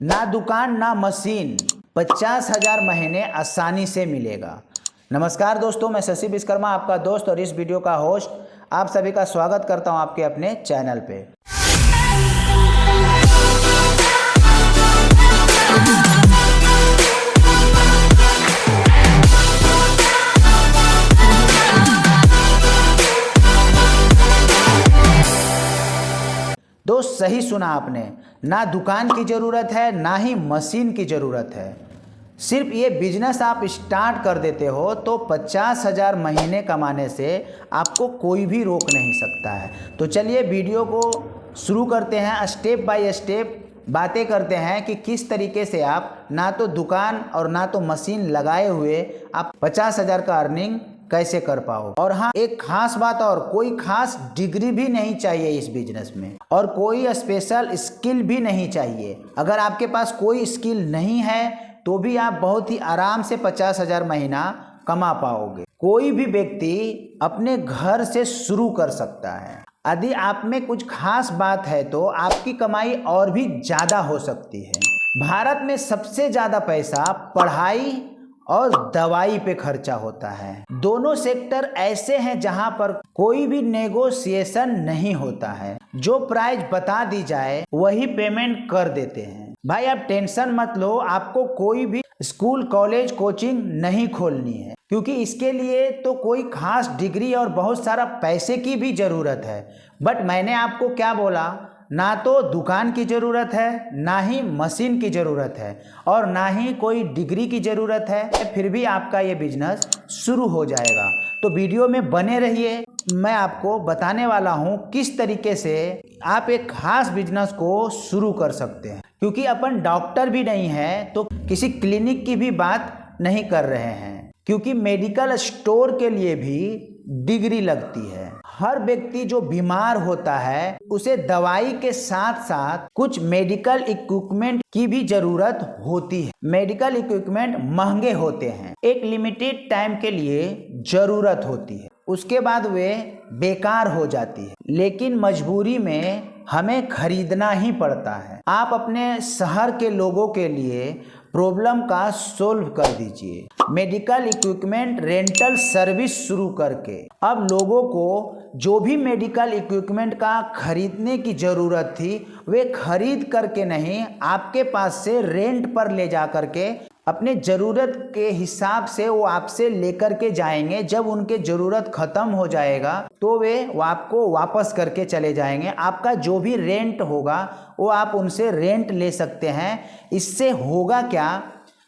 ना दुकान ना मशीन, 50,000 महीने आसानी से मिलेगा। नमस्कार दोस्तों, मैं शशि विश्वकर्मा आपका दोस्त और इस वीडियो का होस्ट आप सभी का स्वागत करता हूं आपके अपने चैनल पे। दोस्त सही सुना आपने, ना दुकान की ज़रूरत है ना ही मशीन की ज़रूरत है। सिर्फ ये बिजनेस आप स्टार्ट कर देते हो तो 50,000 महीने कमाने से आपको कोई भी रोक नहीं सकता है। तो चलिए वीडियो को शुरू करते हैं, स्टेप बाय स्टेप बातें करते हैं कि किस तरीके से आप ना तो दुकान और ना तो मशीन लगाए हुए आप 50,000 का अर्निंग कैसे कर पाओ। और हाँ, एक खास बात और, कोई खास डिग्री भी नहीं चाहिए इस बिजनेस में और कोई स्पेशल स्किल भी नहीं चाहिए। अगर आपके पास कोई स्किल नहीं है तो भी आप बहुत ही आराम से 50,000 महीना कमा पाओगे। कोई भी व्यक्ति अपने घर से शुरू कर सकता है। यदि आप में कुछ खास बात है तो आपकी कमाई और भी ज़्यादा हो सकती है। भारत में सबसे ज़्यादा पैसा पढ़ाई और दवाई पे खर्चा होता है। दोनों सेक्टर ऐसे हैं जहां पर कोई भी नेगोशिएशन नहीं होता है। जो प्राइस बता दी जाए वही पेमेंट कर देते हैं। भाई आप टेंशन मत लो, आपको कोई भी स्कूल कॉलेज कोचिंग नहीं खोलनी है, क्योंकि इसके लिए तो कोई खास डिग्री और बहुत सारा पैसे की भी ज़रूरत है। बट मैंने आपको क्या बोला, ना तो दुकान की ज़रूरत है ना ही मशीन की ज़रूरत है और ना ही कोई डिग्री की ज़रूरत है, फिर भी आपका ये बिजनेस शुरू हो जाएगा। तो वीडियो में बने रहिए, मैं आपको बताने वाला हूँ किस तरीके से आप एक खास बिजनेस को शुरू कर सकते हैं। क्योंकि अपन डॉक्टर भी नहीं हैं तो किसी क्लिनिक की भी बात नहीं कर रहे हैं, क्योंकि मेडिकल स्टोर के लिए भी डिग्री लगती है। हर व्यक्ति जो बीमार होता है उसे दवाई के साथ साथ कुछ मेडिकल इक्विपमेंट की भी जरूरत होती है। मेडिकल इक्विपमेंट महंगे होते हैं, एक लिमिटेड टाइम के लिए जरूरत होती है, उसके बाद वे बेकार हो जाती है, लेकिन मजबूरी में हमें खरीदना ही पड़ता है। आप अपने शहर के लोगों के लिए प्रॉब्लम का सोल्व कर दीजिए। मेडिकल इक्विपमेंट रेंटल सर्विस शुरू करके अब लोगों को जो भी मेडिकल इक्विपमेंट का खरीदने की ज़रूरत थी वे खरीद करके नहीं, आपके पास से रेंट पर ले जा करके अपने ज़रूरत के हिसाब से वो आपसे लेकर के जाएंगे। जब उनके ज़रूरत ख़त्म हो जाएगा तो वे आपको वापस करके चले जाएंगे। आपका जो भी रेंट होगा वो आप उनसे रेंट ले सकते हैं। इससे होगा क्या,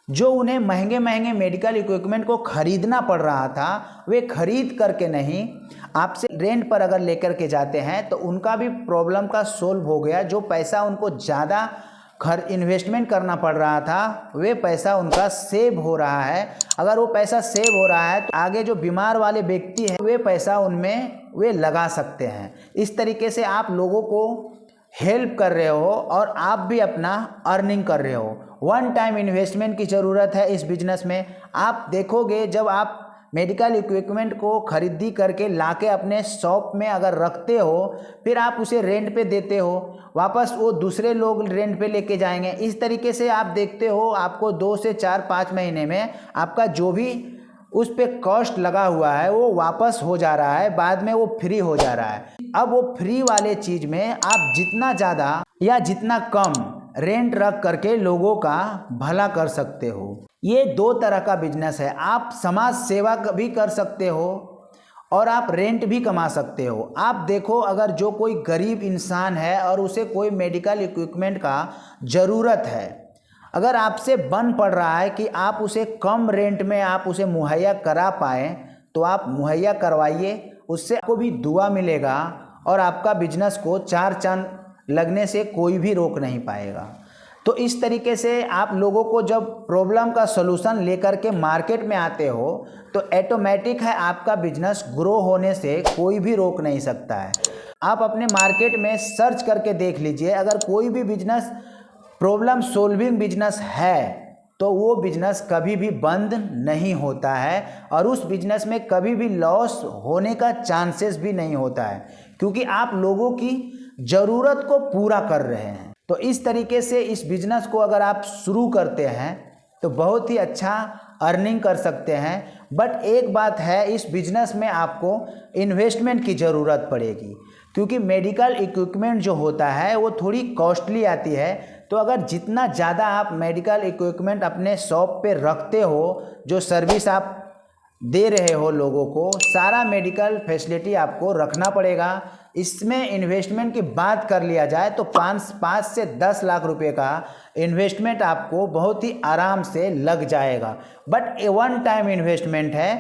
जो उन्हें महंगे महंगे मेडिकल इक्विपमेंट को खरीदना पड़ रहा था वे खरीद करके नहीं, आपसे रेंट पर अगर लेकर के जाते हैं तो उनका भी प्रॉब्लम का सोल्व हो गया। जो पैसा उनको ज़्यादा इन्वेस्टमेंट करना पड़ रहा था वे पैसा उनका सेव हो रहा है। अगर वो पैसा सेव हो रहा है तो आगे जो बीमार वाले व्यक्ति हैं वे पैसा उनमें वे लगा सकते हैं। इस तरीके से आप लोगों को हेल्प कर रहे हो और आप भी अपना अर्निंग कर रहे हो। वन टाइम इन्वेस्टमेंट की ज़रूरत है इस बिजनेस में। आप देखोगे, जब आप मेडिकल इक्विपमेंट को खरीदी करके लाके अपने शॉप में अगर रखते हो, फिर आप उसे रेंट पे देते हो, वापस वो दूसरे लोग रेंट पे लेके जाएंगे। इस तरीके से आप देखते हो आपको 2 से 4-5 महीने में आपका जो भी उस पे कॉस्ट लगा हुआ है वो वापस हो जा रहा है, बाद में वो फ्री हो जा रहा है। अब वो फ्री वाले चीज़ में आप जितना ज़्यादा या जितना कम रेंट रख करके लोगों का भला कर सकते हो। ये 2 तरह का बिजनेस है। आप समाज सेवा भी कर सकते हो और आप रेंट भी कमा सकते हो। आप देखो, अगर जो कोई गरीब इंसान है और उसे कोई मेडिकल इक्विपमेंट का ज़रूरत है, अगर आपसे बन पड़ रहा है कि आप उसे कम रेंट में आप उसे मुहैया करा पाएँ तो आप मुहैया करवाइए, उससे आपको भी दुआ मिलेगा और आपका बिजनेस को 4 चांद लगने से कोई भी रोक नहीं पाएगा। तो इस तरीके से आप लोगों को जब प्रॉब्लम का सलूशन लेकर के मार्केट में आते हो तो ऑटोमेटिक है आपका बिजनेस ग्रो होने से कोई भी रोक नहीं सकता है। आप अपने मार्केट में सर्च करके देख लीजिए, अगर कोई भी बिजनेस प्रॉब्लम सोल्विंग बिजनेस है तो वो बिजनेस कभी भी बंद नहीं होता है और उस बिजनेस में कभी भी लॉस होने का चांसेस भी नहीं होता है, क्योंकि आप लोगों की ज़रूरत को पूरा कर रहे हैं। तो इस तरीके से इस बिजनेस को अगर आप शुरू करते हैं तो बहुत ही अच्छा अर्निंग कर सकते हैं। बट एक बात है, इस बिजनेस में आपको इन्वेस्टमेंट की ज़रूरत पड़ेगी, क्योंकि मेडिकल इक्विपमेंट जो होता है वो थोड़ी कॉस्टली आती है। तो अगर जितना ज़्यादा आप मेडिकल इक्विपमेंट अपने शॉप पे रखते हो, जो सर्विस आप दे रहे हो लोगों को, सारा मेडिकल फैसिलिटी आपको रखना पड़ेगा। इसमें इन्वेस्टमेंट की बात कर लिया जाए तो 5 से 10 लाख रुपए का इन्वेस्टमेंट आपको बहुत ही आराम से लग जाएगा। बट ये वन टाइम इन्वेस्टमेंट है।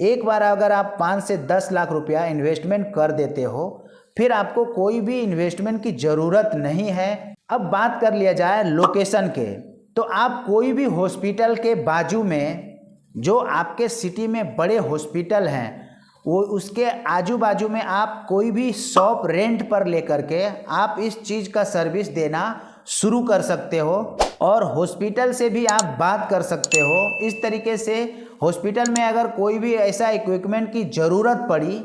एक बार अगर आप 5 से 10 लाख रुपया इन्वेस्टमेंट कर देते हो, फिर आपको कोई भी इन्वेस्टमेंट की ज़रूरत नहीं है। अब बात कर लिया जाए लोकेशन के, तो आप कोई भी हॉस्पिटल के बाजू में, जो आपके सिटी में बड़े हॉस्पिटल हैं, वो उसके आजू बाजू में आप कोई भी शॉप रेंट पर लेकर के आप इस चीज़ का सर्विस देना शुरू कर सकते हो। और हॉस्पिटल से भी आप बात कर सकते हो। इस तरीके से हॉस्पिटल में अगर कोई भी ऐसा इक्विपमेंट की ज़रूरत पड़ी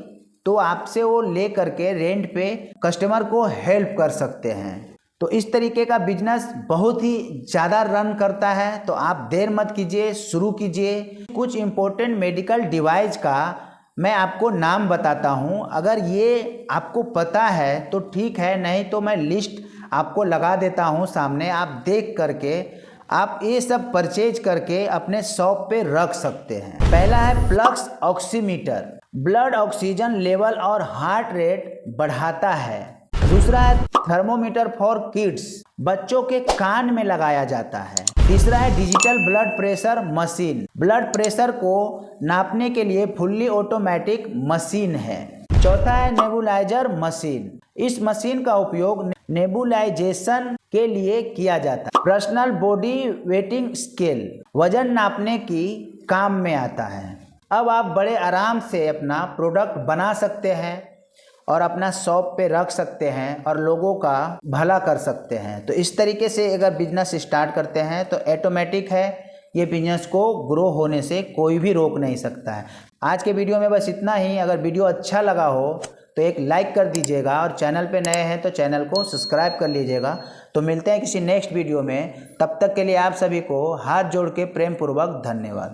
तो आपसे वो ले करके रेंट पे कस्टमर को हेल्प कर सकते हैं। तो इस तरीके का बिजनेस बहुत ही ज़्यादा रन करता है। तो आप देर मत कीजिए, शुरू कीजिए। कुछ इम्पोर्टेंट मेडिकल डिवाइस का मैं आपको नाम बताता हूँ। अगर ये आपको पता है तो ठीक है, नहीं तो मैं लिस्ट आपको लगा देता हूँ सामने। आप देख करके आप ये सब परचेज करके अपने शॉप पे रख सकते हैं। पहला है plucks oximeter, blood oxygen level और हार्ट रेट बढ़ाता है। दूसरा है थर्मोमीटर फॉर किड्स, बच्चों के कान में लगाया जाता है। तीसरा है digital blood pressure machine, blood pressure को नापने के लिए फुल्ली ऑटोमेटिक मशीन है। चौथा है नेबुलाइजर मशीन, इस मशीन का उपयोग नेबुलाइजेशन के लिए किया जाता है। पर्सनल बॉडी वेटिंग स्केल, वजन नापने की काम में आता है। अब आप बड़े आराम से अपना प्रोडक्ट बना सकते हैं और अपना शॉप पे रख सकते हैं और लोगों का भला कर सकते हैं। तो इस तरीके से अगर बिजनेस स्टार्ट करते हैं तो ऑटोमेटिक है, ये बिजनेस को ग्रो होने से कोई भी रोक नहीं सकता है। आज के वीडियो में बस इतना ही। अगर वीडियो अच्छा लगा हो तो एक लाइक कर दीजिएगा और चैनल पे नए हैं तो चैनल को सब्सक्राइब कर लीजिएगा। तो मिलते हैं किसी नेक्स्ट वीडियो में, तब तक के लिए आप सभी को हाथ जोड़ के प्रेम पूर्वक धन्यवाद।